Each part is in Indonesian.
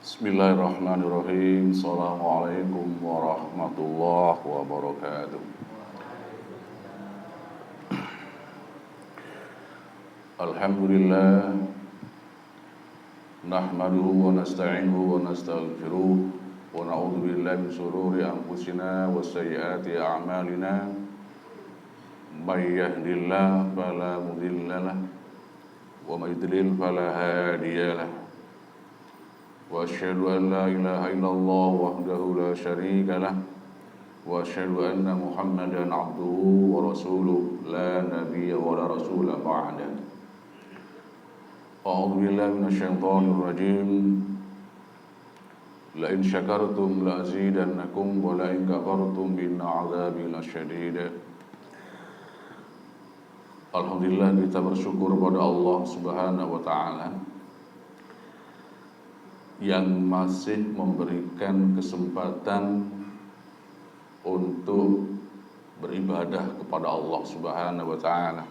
Bismillahirrahmanirrahim. Assalamualaikum warahmatullahi wabarakatuh. Alhamdulillah. Nahmaduhu wa nasta'inuhu wa nastaghfiruh. Wa na'udzu billahi min shururi anfusina wa sayyiati a'malina. May yahdihillahu fala mudilla lahu wa may yudlil fala hadiya lahu. Wa asyhadu an la ilaha illallah wahdahu la syarika lah wa asyhadu anna Muhammadan abduhu wa rasuluh la nabiyya wa la rasula ba'da. A'udzu billahi minasyaitonir rajim. La in syakartum la azidannakum wa la in kafartum inna 'adzabi lasyadid. Alhamdulillah, kita bersyukur pada Allah Subhanahu wa taala yang masih memberikan kesempatan untuk beribadah kepada Allah Subhanahu wa taala,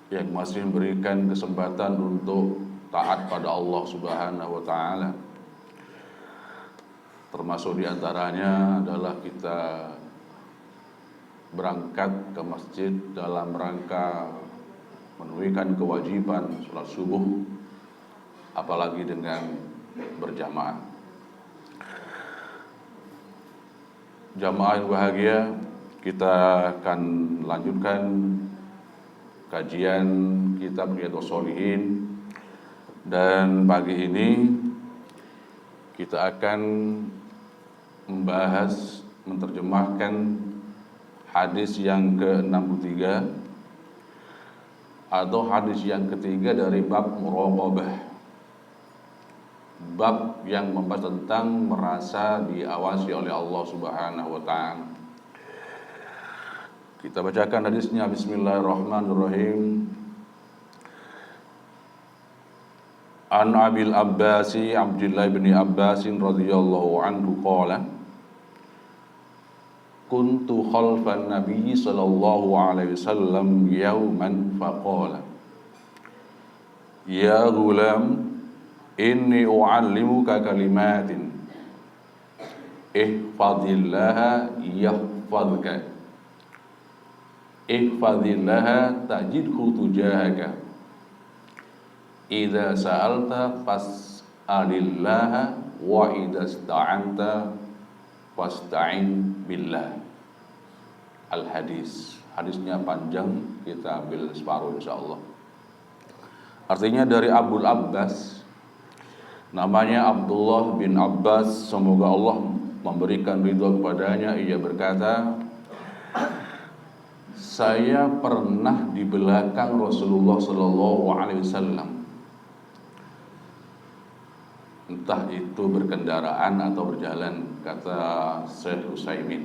yang masih memberikan kesempatan untuk taat pada Allah Subhanahu wa taala. Termasuk diantaranya adalah kita berangkat ke masjid dalam rangka menunaikan kewajiban sholat subuh, apalagi dengan berjamaah. Jamaah yang bahagia, kita akan lanjutkan kajian kitab Riyadhus Shalihin, dan pagi ini kita akan membahas, menerjemahkan hadis yang ke-63 atau hadis yang ketiga dari bab muraqabah. Bab yang membahas tentang merasa diawasi oleh Allah Subhanahu wa taala. Kita bacakan hadisnya. Bismillahirrahmanirrahim. An Abil Abbasi Abdullah bin Abbas radhiyallahu anhu qala kuntu khalfan nabiy sallallahu alaihi wasallam yawman faqala ya ghulam inni u'allimuka kalimatin ihfazillaha yahfazka ihfazillaha tajidhu tujahaka idza sa'alta fas'alillaha wa idza ista'anta fasta'in billah. Al-hadis. Hadisnya panjang, kita ambil separuh insyaallah. Artinya dari Abul Abbas, namanya Abdullah bin Abbas, semoga Allah memberikan ridha kepadanya. Ia berkata, saya pernah di belakang Rasulullah sallallahu alaihi wasallam, entah itu berkendaraan atau berjalan. Kata Syekh Utsaimin,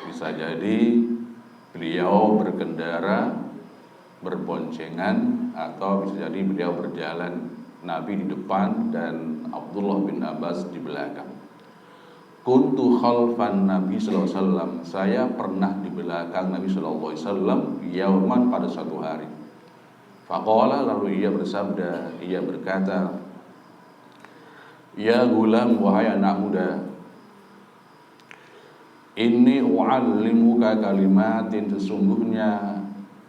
bisa jadi beliau berkendara berboncengan atau bisa jadi beliau berjalan, Nabi di depan dan Abdullah bin Abbas di belakang. Kuntu khalfan Nabi sallallahu alaihi wasallam, saya pernah di belakang Nabi sallallahu alaihi wasallam yauman, pada satu hari. Faqala, lalu ia bersabda, ia berkata, ya gulam, wahai anak muda, inni u'allimuka kalimatin, sesungguhnya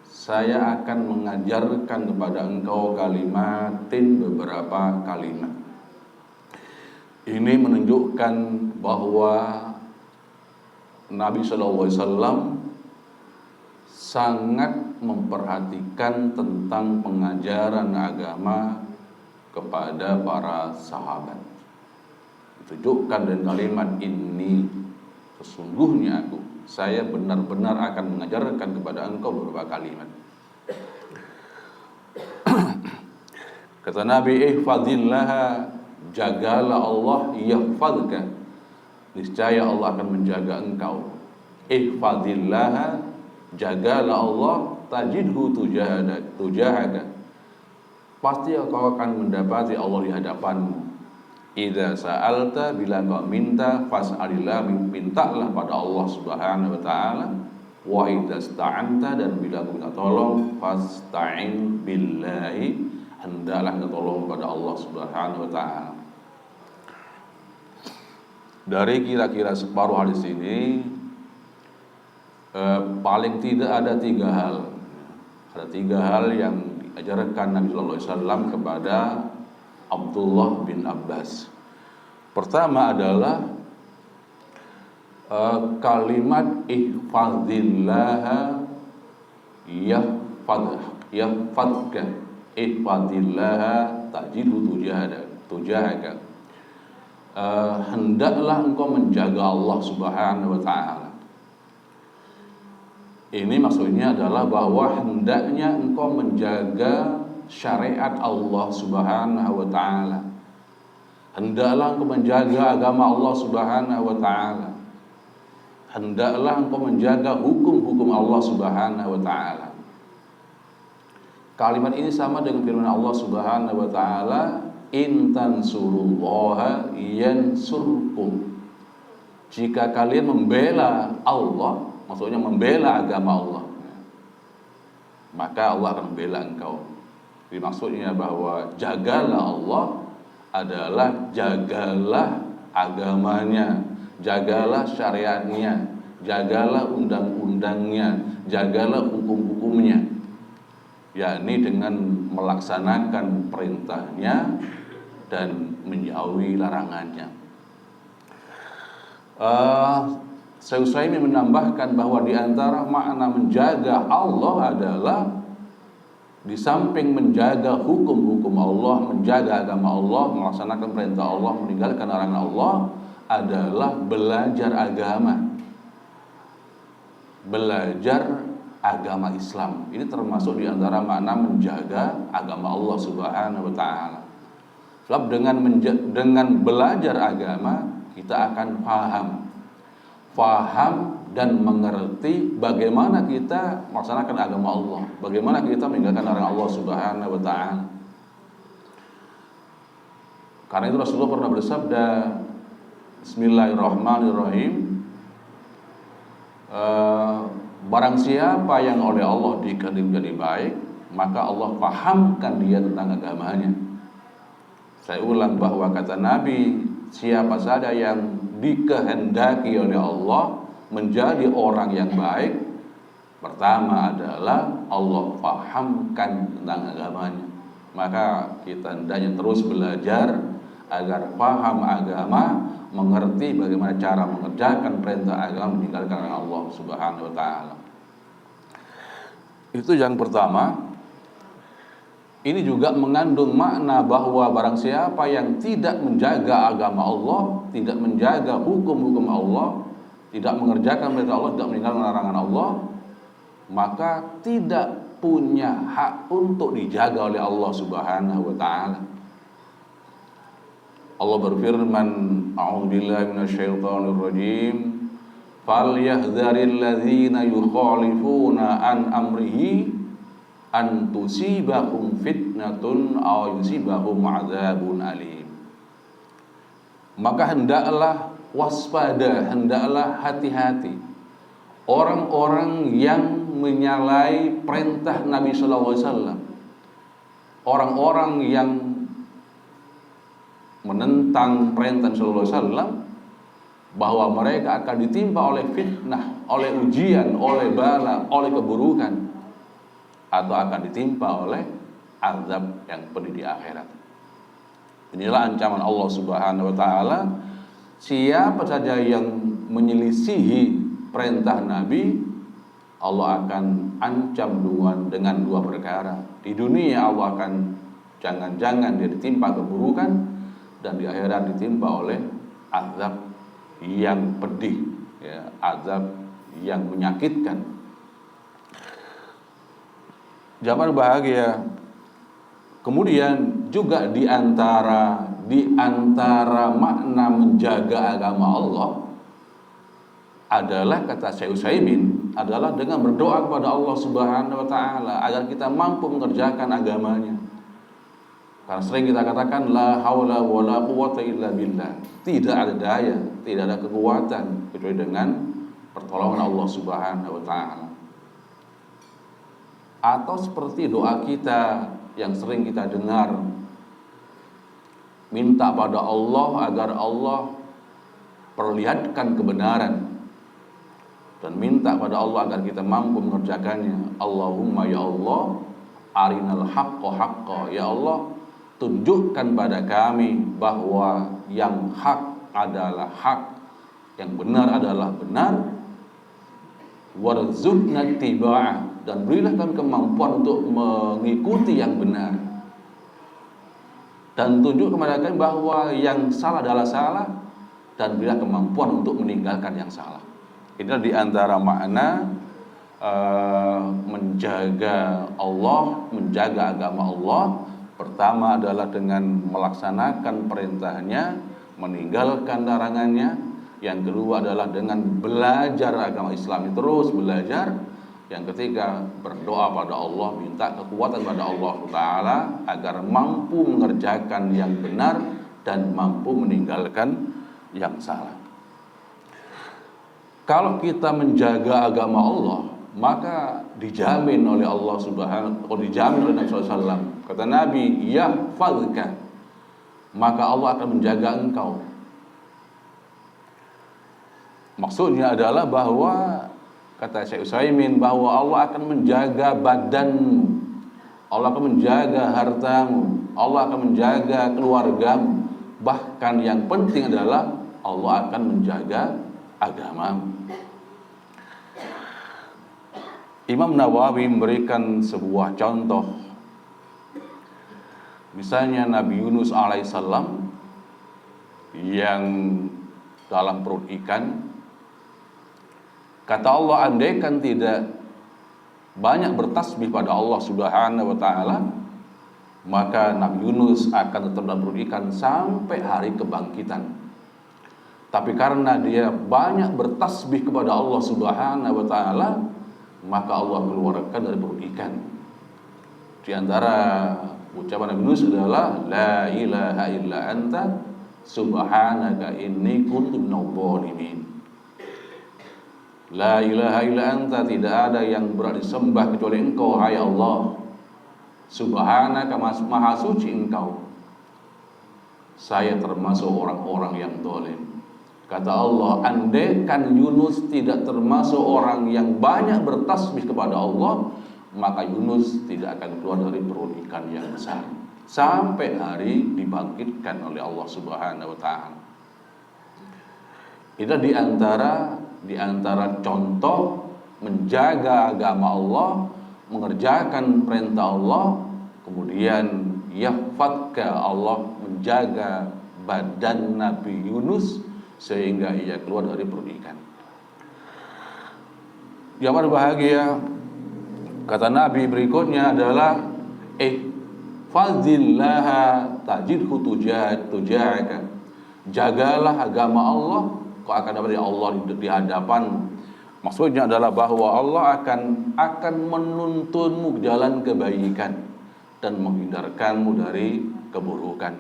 saya akan mengajarkan kepada engkau kalimatin, beberapa kalimat. Ini menunjukkan bahwa Nabi SAW sangat memperhatikan tentang pengajaran agama kepada para sahabat. Tunjukkan dengan kalimat ini, sesungguhnya saya benar-benar akan mengajarkan kepada engkau beberapa kalimat. Kata Nabi, ihfazillah, jagalah Allah, yahfazka, niscaya Allah akan menjaga engkau. Ihfazillah, jagalah Allah, tajidhu tujahaka, pasti engkau akan mendapati Allah di hadapanmu. Idza sa'alta, bila engkau minta, fas'alillah, mintalah pada Allah Subhanahu wa taala. Wa idza sta'anta, dan bila engkau minta tolong, fasta'in billahi, hendaklah minta tolong kepada Allah Subhanahu wa taala. Dari kira-kira separuh hadis ini, paling tidak ada 3 hal. Ada 3 hal yang diajarkan Nabi Sallallahu Alaihi Wasallam kepada Abdullah bin Abbas. Pertama adalah kalimat ihfazillah yahfadka, ihfazillah tajidu tujahaka. Hendaklah engkau menjaga Allah Subhanahu wa taala. Ini maksudnya adalah bahwa hendaknya engkau menjaga syariat Allah Subhanahu wa taala. Hendaklah engkau menjaga agama Allah Subhanahu wa taala. Hendaklah engkau menjaga hukum-hukum Allah Subhanahu wa taala. Kalimat ini sama dengan firman Allah Subhanahu wa taala, in tansurullaha yansurkum. Jika kalian membela Allah, maksudnya membela agama Allah, maka Allah akan membela engkau. Jadi maksudnya bahwa jagalah Allah adalah jagalah agamanya, jagalah syariatnya, jagalah undang-undangnya, jagalah hukum-hukumnya, yakni dengan melaksanakan perintahnya dan menjauhi larangannya. Syekh Utsaimin menambahkan bahwa di antara makna menjaga Allah adalah di samping menjaga hukum-hukum Allah, menjaga agama Allah, melaksanakan perintah Allah, meninggalkan larangan Allah, adalah belajar agama. Belajar agama Islam. Ini termasuk di antara makna menjaga agama Allah Subhanahu wa taala. Sebab dengan belajar agama, kita akan faham dan mengerti bagaimana kita melaksanakan agama Allah, bagaimana kita meninggalkan larangan Allah Subhanahu wa taala. Karena itu Rasulullah pernah bersabda, Bismillahirrahmanirrahim, barang siapa yang oleh Allah dikehendaki menjadi baik, maka Allah fahamkan dia tentang agamanya. Saya ulang bahwa kata Nabi, siapa saja yang dikehendaki oleh Allah menjadi orang yang baik, pertama adalah Allah fahamkan tentang agamanya. Maka kita hendaknya terus belajar agar paham agama, mengerti bagaimana cara mengerjakan perintah agama, meninggalkan Allah Subhanahu wa taala. Itu yang pertama. Ini juga mengandung makna bahwa barang siapa yang tidak menjaga agama Allah, tidak menjaga hukum-hukum Allah, tidak mengerjakan perintah Allah, tidak meninggalkan larangan Allah, maka tidak punya hak untuk dijaga oleh Allah Subhanahu wa taala. Allah berfirman, a'udzubillahi minasyaitonir rajim, falyahdharil ladzina yukhalifuna an amrihi an tusibahum fitnatun aw yusibahum adzabun alim. Maka hendaklah waspada, hendaklah hati-hati orang-orang yang menyalahi perintah Nabi sallallahu alaihi wasallam, orang-orang yang menentang perintah sallallahu alaihi wasallam, bahwa mereka akan ditimpa oleh fitnah, oleh ujian, oleh bala, oleh keburukan, atau akan ditimpa oleh azab yang pedih di akhirat. Inilah ancaman Allah Subhanahu wa taala. Siapa saja yang menyelisihi perintah Nabi, Allah akan ancam dengan 2 perkara. Di dunia Allah akan jangan-jangan dia ditimpa keburukan, dan di akhirat ditimpa oleh azab yang pedih, ya, azab yang menyakitkan. Jamaah bahagia. Kemudian juga di antara makna menjaga agama Allah adalah, kata Syekh Utsaimin, adalah dengan berdoa kepada Allah Subhanahu wa taala agar kita mampu mengerjakan agamanya. Karena sering kita katakan la haula wala quwwata illa billah. Tidak ada daya, tidak ada kekuatan kecuali dengan pertolongan Allah Subhanahu wa taala. Atau seperti doa kita yang sering kita dengar, minta pada Allah agar Allah perlihatkan kebenaran dan minta pada Allah agar kita mampu mengerjakannya. Allahumma ya Allah, arinal haqqa haqqa. Ya Allah, tunjukkan pada kami bahwa yang hak adalah hak, yang benar adalah benar. Warzuqna tiba'ah, dan berilah kami kemampuan untuk mengikuti yang benar. Dan tunjuk kepada kami bahwa yang salah adalah salah, dan berilah kemampuan untuk meninggalkan yang salah. Inilah di antara makna menjaga Allah, menjaga agama Allah. Pertama adalah dengan melaksanakan perintahnya, meninggalkan larangannya. Yang kedua adalah dengan belajar agama Islam, terus belajar. Yang ketiga, berdoa pada Allah, minta kekuatan pada Allah Ta'ala agar mampu mengerjakan yang benar dan mampu meninggalkan yang salah. Kalau kita menjaga agama Allah, maka dijamin oleh Allah Subhanahu, dijamin oleh Nabi SAW. Kata Nabi, yahfazka, maka Allah akan menjaga engkau. Maksudnya adalah bahwa, kata Syekh Utsaimin, bahwa Allah akan menjaga badanmu, Allah akan menjaga hartamu, Allah akan menjaga keluargamu. Bahkan yang penting adalah Allah akan menjaga agamamu. Imam Nawawi memberikan sebuah contoh. Misalnya Nabi Yunus alaihissalam yang dalam perut ikan. Kata Allah, andaikan tidak banyak bertasbih pada Allah Subhanahu wa Ta'ala, maka Nabi Yunus akan tetap dalam perut ikan sampai hari kebangkitan. Tapi karena dia banyak bertasbih kepada Allah Subhanahu wa Ta'ala, maka Allah keluarkan dari perut ikan. Di antara ucapan Nabi Yunus adalah la ilaha illa anta subhanaka inni kuntu minadh dhalimin. La ilaha illa anta, tidak ada yang berhak disembah kecuali engkau, hai Allah. Subhanaka, maha suci engkau, saya termasuk orang-orang yang zalim. Kata Allah, andaikan Yunus tidak termasuk orang yang banyak bertasbih kepada Allah, maka Yunus tidak akan keluar dari perut ikan yang besar sampai hari dibangkitkan oleh Allah Subhanahu wa Ta'ala. Itu di antara contoh menjaga agama Allah, mengerjakan perintah Allah, kemudian yahfadka, Allah menjaga badan Nabi Yunus sehingga ia keluar dari perut ikan. Yang berbahagia, kata Nabi berikutnya adalah ihfazillaha tajidhu tujahaka. Jagalah agama Allah, kau akan dapat Allah di hadapan. Maksudnya adalah bahwa Allah akan menuntunmu ke jalan kebaikan dan menghindarkanmu dari keburukan.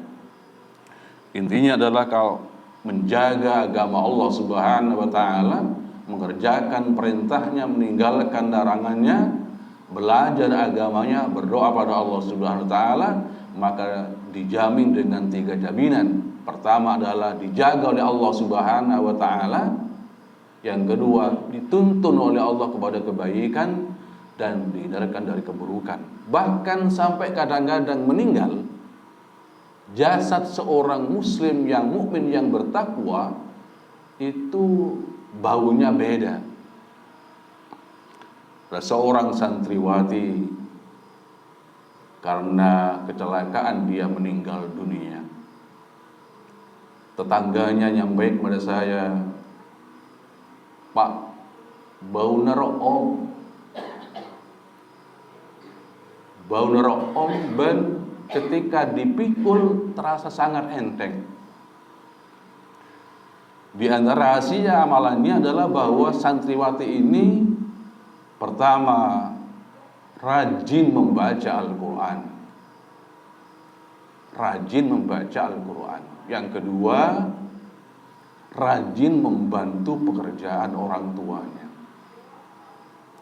Intinya adalah kau menjaga agama Allah Subhanahu wa Ta'ala, mengerjakan perintahnya, meninggalkan larangannya, belajar agamanya, berdoa pada Allah Subhanahu wa Ta'ala, maka dijamin dengan 3 jaminan. Pertama adalah dijaga oleh Allah Subhanahu wa Ta'ala. Yang kedua, dituntun oleh Allah kepada kebaikan dan dihindarkan dari keburukan. Bahkan sampai kadang-kadang meninggal, jasad seorang muslim yang mukmin yang bertakwa itu baunya beda. Ada seorang santriwati karena kecelakaan dia meninggal dunia. Tetangganya nyampe kepada saya, Pak, bau nerok om. Bau nerok om, ben ketika dipikul terasa sangat enteng. Di antara rahasia amalannya adalah bahwa santriwati ini pertama rajin membaca Al-Quran. Rajin membaca Al-Quran. Yang kedua, rajin membantu pekerjaan orang tuanya.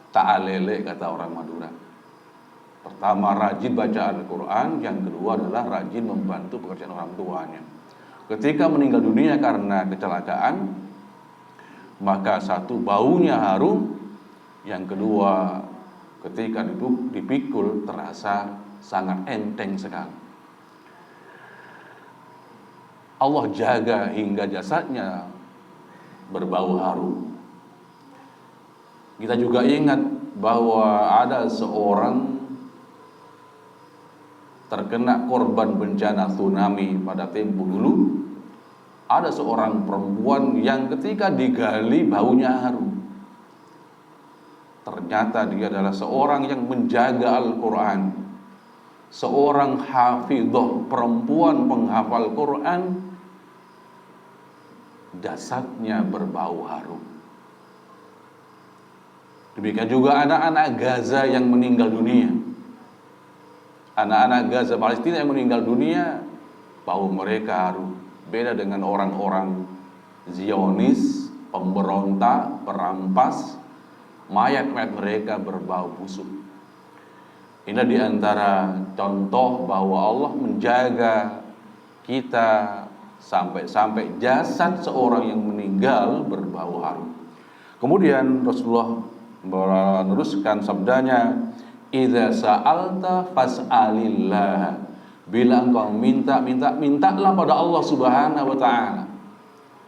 Ta'alele kata orang Madura. Pertama rajin baca Al-Quran, yang kedua adalah rajin membantu pekerjaan orang tuanya. Ketika meninggal dunia karena kecelakaan, maka satu, baunya harum, yang kedua, ketika dipikul terasa sangat enteng sekali. Allah jaga hingga jasadnya berbau harum. Kita juga ingat bahwa ada seorang terkena korban bencana tsunami pada tempo dulu. Ada seorang perempuan yang ketika digali baunya harum. Ternyata dia adalah seorang yang menjaga Al-Quran, seorang hafidhah, perempuan penghafal Quran, jasadnya berbau harum. Demikian juga anak-anak Gaza yang meninggal dunia. Anak-anak Gaza Palestina yang meninggal dunia, bau mereka harum. Beda dengan orang-orang Zionis, pemberontak, perampas, mayat-mayat mereka berbau busuk. Ini di antara contoh bahwa Allah menjaga kita sampai-sampai jasad seorang yang meninggal berbau harum. Kemudian Rasulullah meneruskan sabdanya, "Idza sa'alta fas'alillah." Bila engkau mintalah pada Allah Subhanahu wa taala.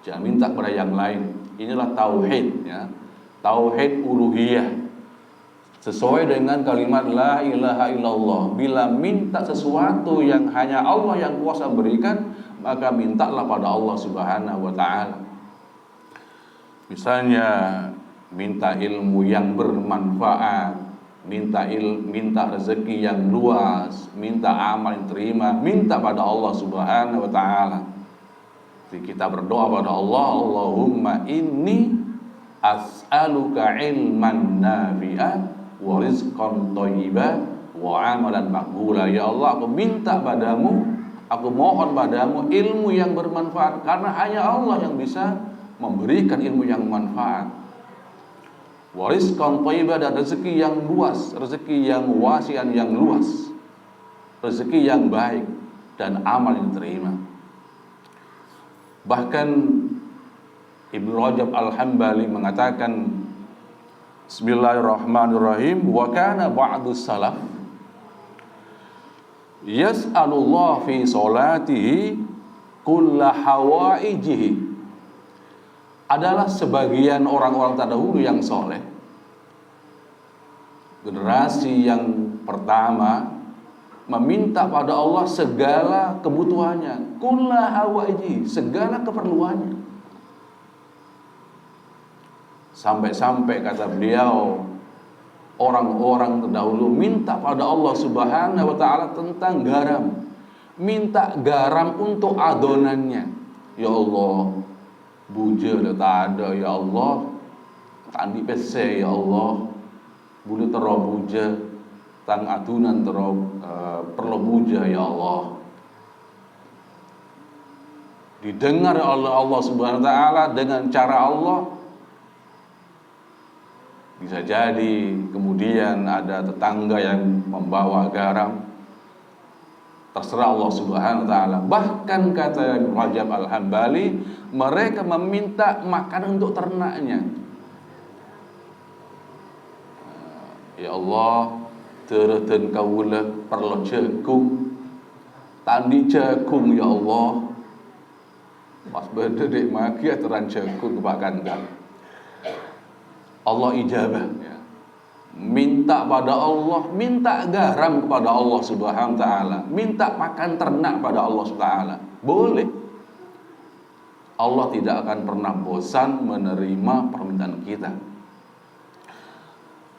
Jangan minta pada yang lain. Inilah tauhid, ya. Tauhid uluhiyah. Sesuai dengan kalimat la ilaha illallah. Bila minta sesuatu yang hanya Allah yang kuasa berikan, maka mintalah pada Allah Subhanahu wa taala. Misalnya minta ilmu yang bermanfaat, minta rezeki yang luas, minta amal yang terima, minta pada Allah Subhanahu wa taala. Jadi kita berdoa pada Allah, Allahumma inni as'aluka ilman nafi'a wa rizqan thayyiba wa amalan maqbula. Ya Allah, aku minta padamu, aku mohon padamu ilmu yang bermanfaat, karena hanya Allah yang bisa memberikan ilmu yang manfaat. Wa rizqan thayyiba, dan rezeki yang luas, rezeki yang wasian yang luas, rezeki yang baik dan amal yang terima. Bahkan Ibnu Rajab Al-Hambali mengatakan, Bismillahirrahmanirrahim, wa kana ba'du salaf yas'alullah fi salatihi kulla hawaijihi. Adalah sebagian orang-orang terdahulu yang soleh, generasi yang pertama, meminta pada Allah segala kebutuhannya, kulla hawaiji, segala keperluannya. Sampai-sampai kata beliau, orang-orang terdahulu minta pada Allah Subhanahu wa taala tentang garam. Minta garam untuk adonannya. Ya Allah, buja dah tak ada, ya Allah. Tandi pese, ya Allah. Boleh terau buja, tang adunan terau perlu buja, ya Allah. Didengar oleh Allah Subhanahu wa taala dengan cara Allah. Bisa jadi kemudian ada tetangga yang membawa garam, terserah Allah Subhanahu wa taala. Bahkan kata Rajab Al-Hambali, mereka meminta makanan untuk ternaknya. Ya Allah, tereten kaula perlu cekung, tandi cekung ya Allah. Pas berdedek maki teran cekung Pak Kandang. Allah ijabah, ya. Minta pada Allah, minta garam kepada Allah Subhanahu wa taala, minta makan ternak pada Allah Subhanahu wa taala. Boleh. Allah tidak akan pernah bosan menerima permintaan kita.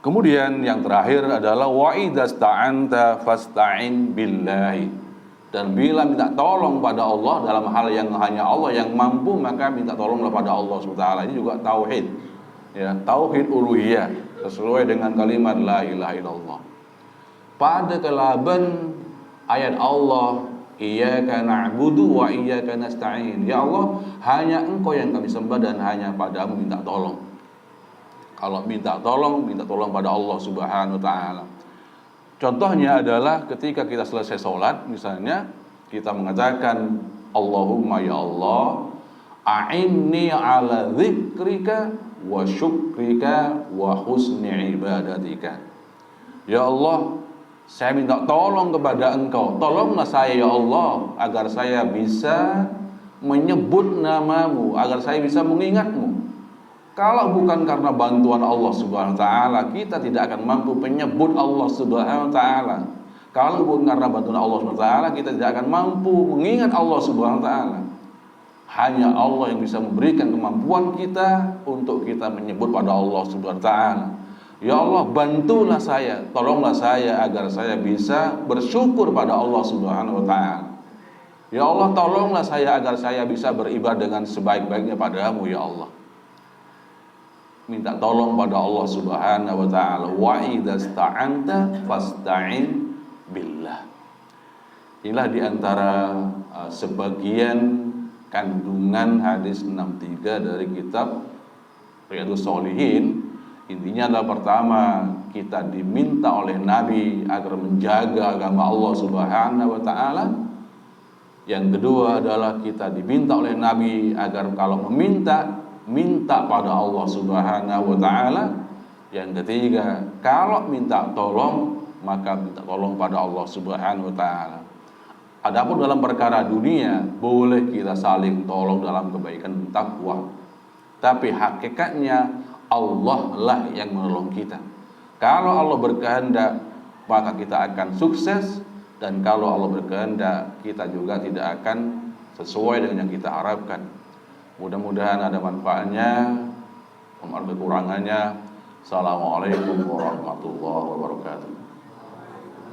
Kemudian yang terakhir adalah wa idzasta'anta fasta'in billahi. Dan bila minta tolong pada Allah dalam hal yang hanya Allah yang mampu, maka minta tolonglah pada Allah Subhanahu wa taala. Ini juga tauhid. Ya, tauhid uluhiyah sesuai dengan kalimat la ilaha illallah. Pada kelaban ayat Allah, iyyaka na'budu wa iyyaka nasta'in. Ya Allah, hanya Engkau yang kami sembah dan hanya padamu minta tolong. Kalau minta tolong pada Allah Subhanahu wa taala. Contohnya adalah ketika kita selesai sholat, misalnya kita mengatakan Allahumma ya Allah, a'inni ala dzikrika wa syukrika wa husni ibadatika. Ya Allah, saya minta tolong kepada Engkau, tolonglah saya ya Allah, agar saya bisa menyebut namamu, agar saya bisa mengingatmu. Kalau bukan karena bantuan Allah Subhanahu wa taala, kita tidak akan mampu menyebut Allah Subhanahu wa taala. Kalau bukan karena bantuan Allah Subhanahu wa taala, kita tidak akan mampu mengingat Allah Subhanahu wa taala. Hanya Allah yang bisa memberikan kemampuan kita untuk kita menyebut pada Allah Subhanahu wa taala. Ya Allah, bantulah saya, tolonglah saya agar saya bisa bersyukur pada Allah Subhanahu wa taala. Ya Allah, tolonglah saya agar saya bisa beribadah dengan sebaik-baiknya padamu ya Allah. Minta tolong pada Allah Subhanahu wa taala. Wa idzasta'anta fasta'in billah. Inilah diantara sebagian kandungan hadis 63 dari kitab Riyadhus Shalihin. Intinya adalah pertama, kita diminta oleh Nabi agar menjaga agama Allah Subhanahu wa taala. Yang kedua adalah kita diminta oleh Nabi agar kalau minta pada Allah Subhanahu wa taala. Yang ketiga, kalau minta tolong, maka minta tolong pada Allah Subhanahu wa taala. Adapun dalam perkara dunia, boleh kita saling tolong dalam kebaikan takwa. Tapi hakikatnya Allah lah yang menolong kita. Kalau Allah berkehendak, maka kita akan sukses. Dan kalau Allah berkehendak, kita juga tidak akan sesuai dengan yang kita harapkan. Mudah-mudahan ada manfaatnya. Mohon kekurangannya. Assalamualaikum warahmatullahi wabarakatuh.